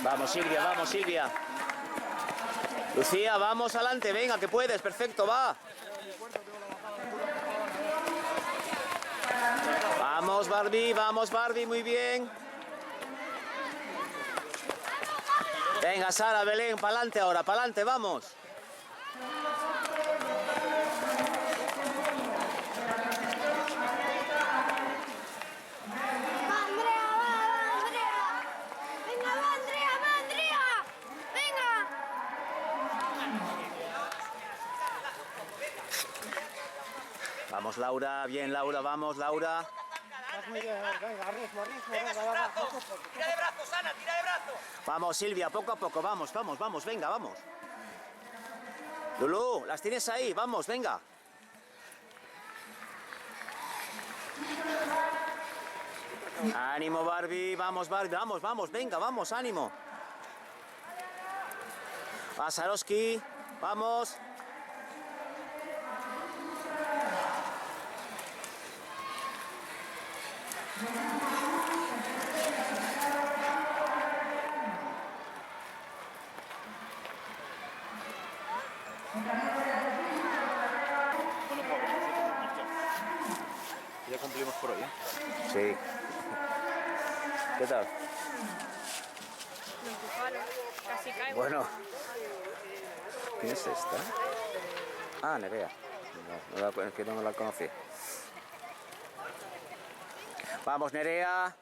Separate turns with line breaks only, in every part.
Vamos, Silvia, vamos, Silvia. Lucía, vamos adelante, venga, que puedes, perfecto, va. Vamos Barbie, muy bien. Venga, Sara, Belén, pa'lante ahora, pa'lante, vamos. Vamos, Laura, bien, Laura, vamos, Laura.
Muy bien, venga, ritmo, venga,
Tira de brazos, Ana, tira de brazos.
Vamos, Silvia, poco a poco, vamos, venga, vamos. Lulú, las tienes ahí, vamos, venga. Ánimo, Barbie, vamos, venga, vamos, ánimo. Va, Saroski, vamos.
Ya cumplimos por hoy, ¿eh?
Sí. ¿Qué tal?
Me empujaron, casi caigo.
Bueno. ¿Quién es esta? Ah, Nerea. No, es que no la conocí. Vamos, Nerea.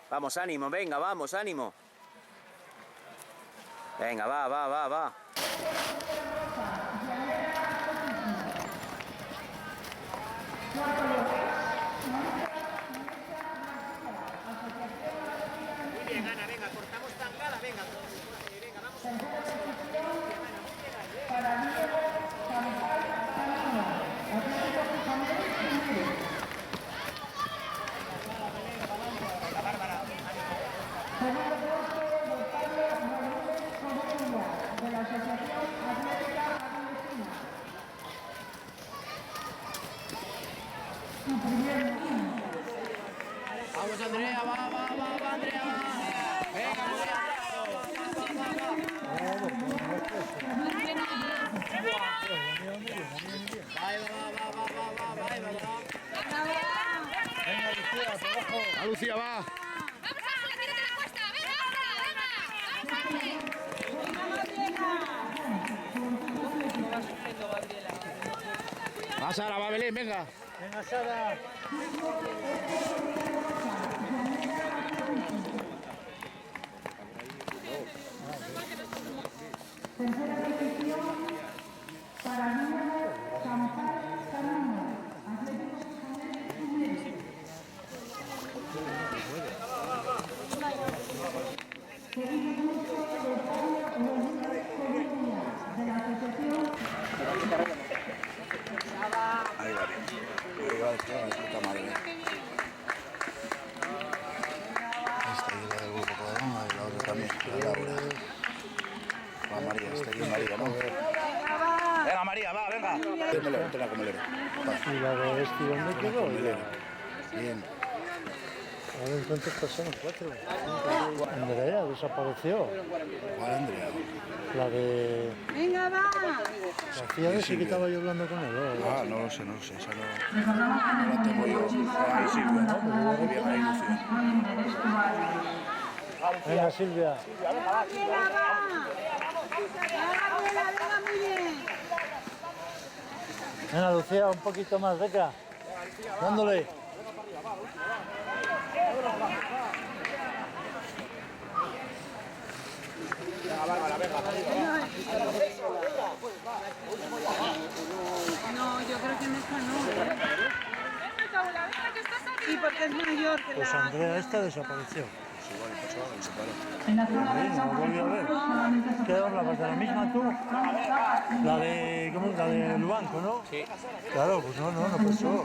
Vamos, ánimo, venga, vamos, ánimo. Venga, va.
Muy bien, Ana, venga, cortamos tangada, venga, vamos.
Vamos, Andrea, va, Andrea. Venga, Venga, Lucía, trabajo.
¡Va, Lucía, va!
¡Vamos, Ángela, tírate la cuesta! ¡Venga, venga!
¡Va, Sara, va, Belén, venga!
Venga, Sara.
Tercera petición para niños Campar Camino, Atlético Segundo grupo de Pablo Rodríguez Coruña, de la Asociación.
Ahí va bien. Ahí va, puta madre. Esta es la del grupo Podemos y la otra también, la Laura. Va María, esta es María, ¿no? Venga, María, va, venga. Tenla con melero.
¿Y la de este dónde quedó?
Bien.
A ver, ¿cuántas personas? 4. Andrea desapareció.
¿Cuál, Andrea?
La de...
¡Venga, va!
Hacía de sí que estaba yo hablando con él.
Ah, no lo sé, esa no la tengo yo. Ahí Silvia, ¿no? Muy bien, ahí Lucía.
Venga, Silvia.
¡Venga, muy bien!
Venga, Lucía, un poquito más, venga. Dándole.
No, yo creo que en esta no. Venga, Paula, venga, que estás aquí. Y porque es mayor que
Pues
la...
Andrea esta desapareció.
En la zona de
No volví a ver. ¿Qué hablabas? ¿De la misma tú? La de... ¿Cómo? La del banco, ¿no? Sí. Claro, pues no pasó.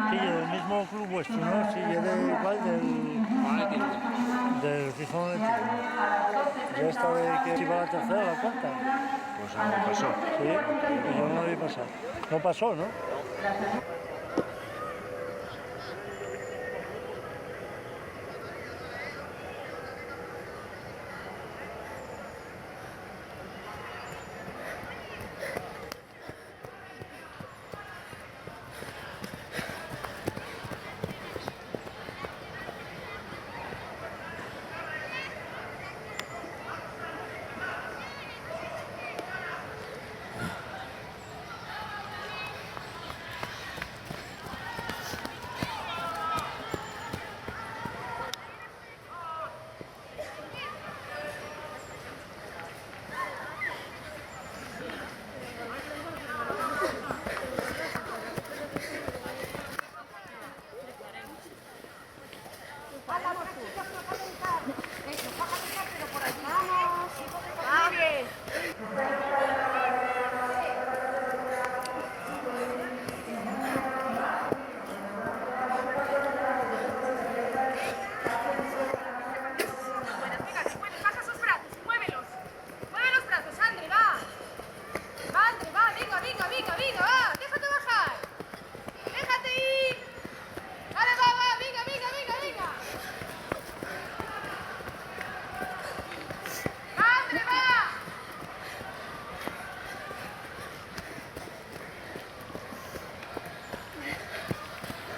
Sí, del mismo club vuestro, ¿no? Sí, yo de igual del Gijón de Tiro. Ya esta de que iba a la tercera, la cuarta.
Pues no pasó.
Sí, pues yo no la vi pasar. No pasó, ¿no?
Vamos, chicos, no calentar. Eso, para calentar, pero por aquí. Vamos. Va bien. Venga, después baja sus brazos, muévelos. Mueve los brazos, Andre, va. Va, Andre, va, venga, venga, venga, venga, va. Déjate bajar. Déjate ir. Dale, va, va, venga, venga, venga, venga. Andre, va.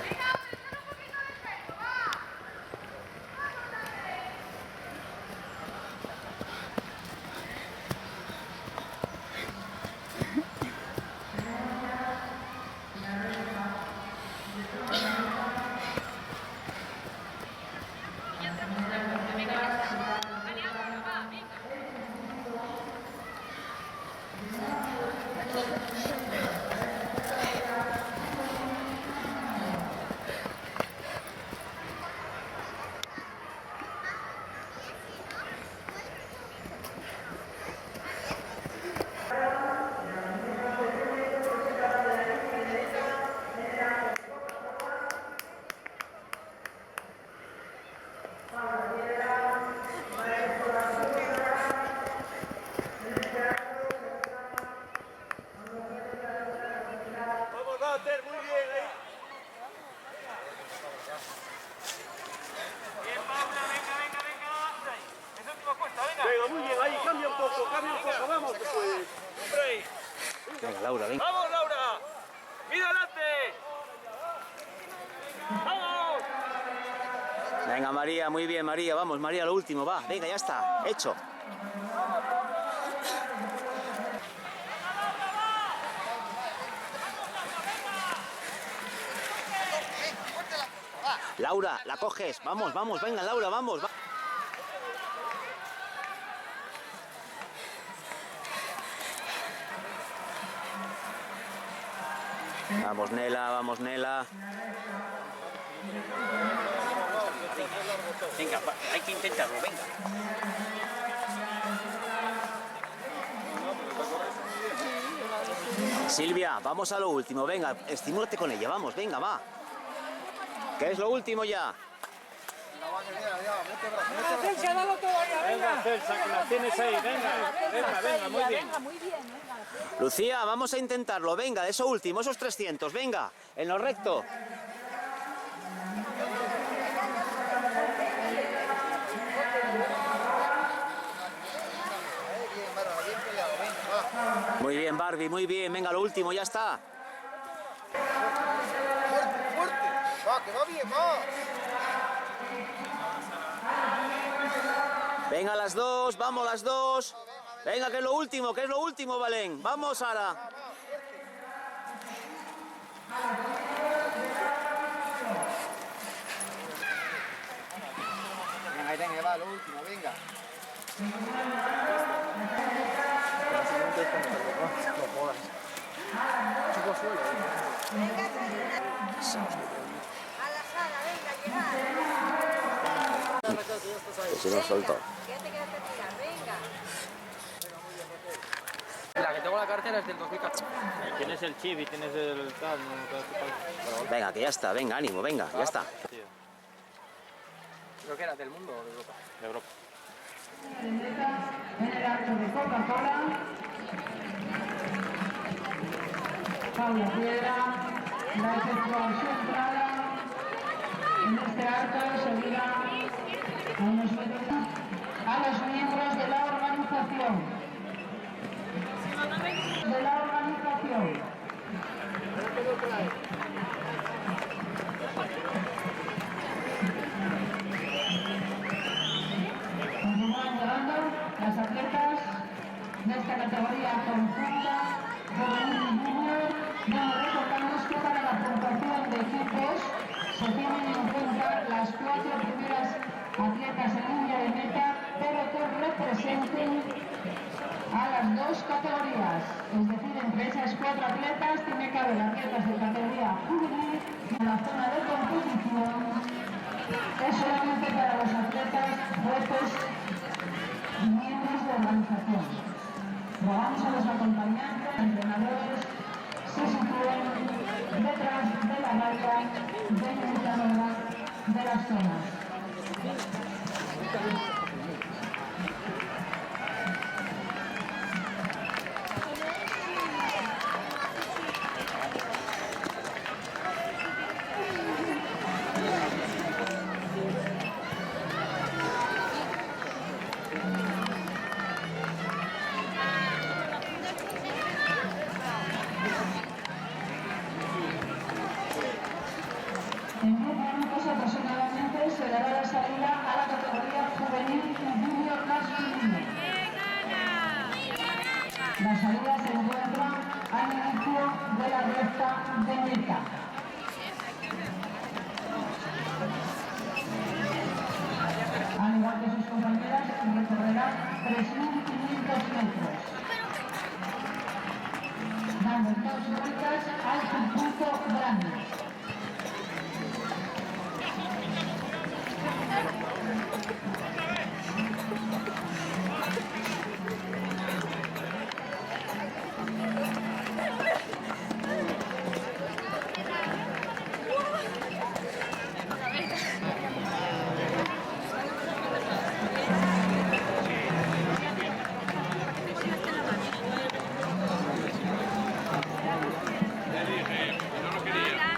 Venga, Andre, solo un poquito de peso, va. Vamos, Andre.
Vamos, Walter, muy bien ahí. Bien, Paula, venga, venga, venga. Es último puesto, venga. Venga, muy bien ahí, cambia un poco, vamos, que puedes. Hombre ahí.
Venga, Laura, venga.
¡Vamos, Laura! ¡Mira adelante! ¡Vamos!
Venga, María, muy bien, María. Vamos, María, lo último, va. Venga, ya está, hecho. Laura, la coges. Vamos, vamos, venga, Laura, vamos. Vamos, Nela, vamos, Nela.
Venga, hay que intentarlo, venga.
Silvia, vamos a lo último, venga, estimúlate con ella, vamos, venga, va. Que es lo último ya.
Venga, Celsa, que la tienes ahí, venga, venga, muy bien.
Lucía, vamos a intentarlo, venga, eso último, esos 300, venga, en lo recto. Muy bien, Barbie, muy bien, venga, lo último, ya está.
Fuerte, va, que va bien, va.
Venga, las dos, vamos las dos. Venga, que es lo último, Valén. Vamos, Sara.
Venga, va, lo último, venga.
A la sala, venga, llegar.
Si no solto.
Ya te quedaste tirar, venga.
La que tengo la cartera es del 2014. Tienes el chip y tienes el tal, no.
Venga, que ya está, venga, ánimo, venga, ya está.
Creo que era del mundo o de Europa. De Europa.
En el acto de Coca-Cola, Paula Piedra va a efectuar su entrada. En este acto seguirá a los miembros de la organización. Continúan llegando las atletas de esta categoría conjunta juvenil y junior, donde recordamos que para la puntuación de equipos se tienen en cuenta las 4 primeras atletas en línea de meta, pero que representen a las dos categorías. Es decir, entre esas 4 atletas tiene que haber atletas de categoría juvenil y en la zona de competición es solamente para los atletas, jueces y miembros de organización. Rogamos a los acompañantes, entrenadores, se sitúen detrás de la valla delimitadora de las zonas. En 10 minutos aproximadamente se dará la salida a la categoría juvenil y junior masculino. La salida se encuentra al inicio de la recta de meta. Al igual que sus compañeras, recorrerán 3.500 metros, dando 2 vueltas al circuito grande.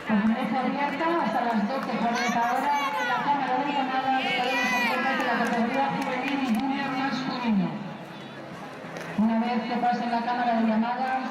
Permanece abierta hasta las 12:40 horas en la Cámara de Llamadas para los atletas de la categoría juvenil y junior masculino. Una vez que pasen la Cámara de Llamadas,